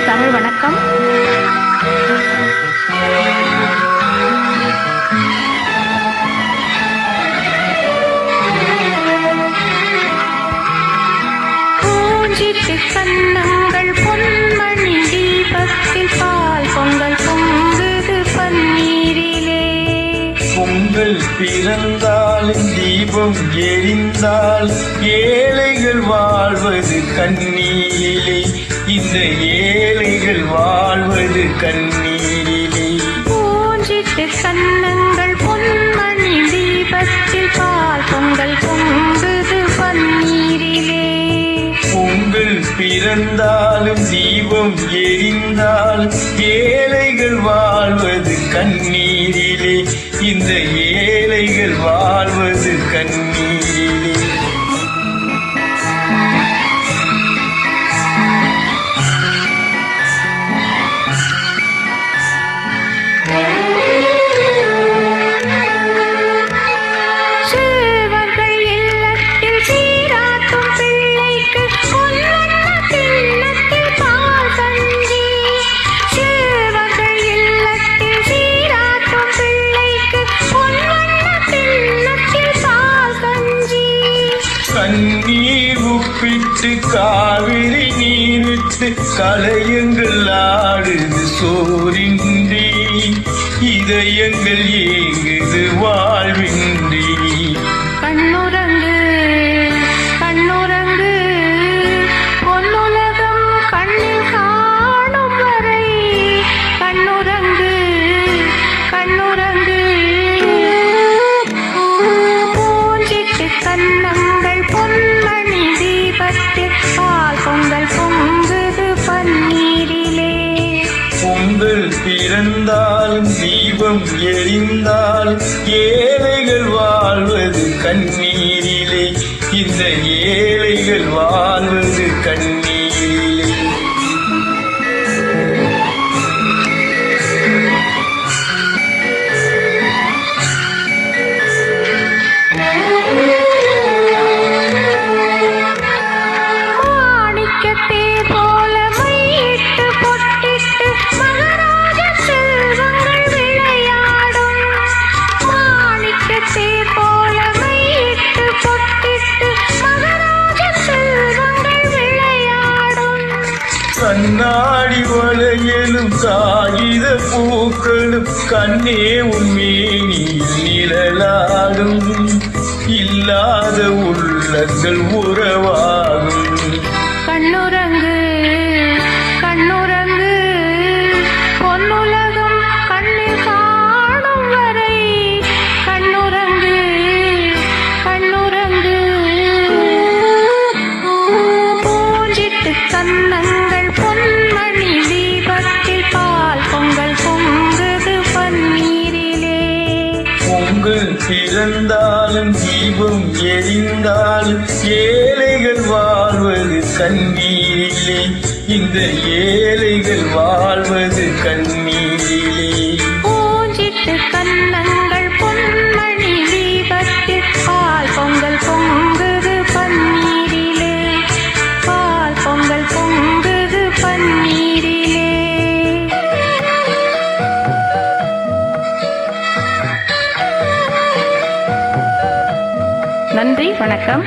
தமிழ் வணக்கம். பூஞ்சிட்டு கண்ணங்கள் பொன்மணி தீபத்தில் பால் பொங்கல் பொங்குது பன்னீரிலே. பொங்கல் பிறந்தாலும் தீபம் எரிந்தால் ஏழைகள் வாழ்வது கண்ணீரிலே. இந்த ஏழைகள் வாழ்வது கண்ணீரிலே. பூஞ்சிட்டு கண்ணங்கள் பொன்மணி தீபத்தில் பால் பொங்கல் பொங்குது பன்னீரிலே. பொங்கல் பிறந்தாலும் தீபம் எரிந்தால் ஏழைகள் வாழ்வது கண்ணீரிலே. இந்த ஏழைகள் வாழ்வது கண்ணீரிலே. கண்ணீர் உப்பிட்டு காவிரி நீரிட்டு கலையங்கள் ஆடுது சோரின்றி. இதயங்கள் ஏங்குது வாழ்வின்றி. கண்ணுறங்கு கண்ணுறங்கு பொன்னுலகம் கண்ணில் காணும் வரை. கண்ணுறங்கு கண்ணுறங்கு பூஞ்சிட்டு கண்ணங்கள் பொன்மணி தீபத்தில் பால் பொங்கல் பொங்குது பன்னீரிலே. பொங்கல் பிறந்தாலும் தீபம் எரிந்தால் ஏழைகள் வாழ்வது கண்ணீரிலே. இந்த ஏழைகள் வாழ்வது கண்ணீரிலே. கண்ணாடி வளையலும் காகித பூக்களும் கண்ணே உன்மேனியில் நிழலாடும். இல்லாத உள்ளங்கள் உறவாகும். கண்ணுறங்கு கண்ணுறங்கு பொன்னுலகம் கண்ணில் காணும் வரை. கண்ணுறங்கு கண்ணுறங்கு பூஞ்சிட்டு கண்ணங்கள் பொன்மணி தீபத்தில் பால் பொங்கல் பொங்குது பன்னீரிலே. பொங்கல் பிறந்தாலும் தீபம் எரிந்தாலும் ஏழைகள் வாழ்வது கண்ணீரிலே. இந்த ஏழைகள் வாழ்வது கண்ணீரிலே. பூஞ்சிட்டு கண்ணங்கள் பொன்மணி தீபத்தில் பால் பொங்கல் பொங்குது பன்னீரிலே. பால் பொங்கல் பொங்குது பன்னீரிலே. நன்றி, வணக்கம்.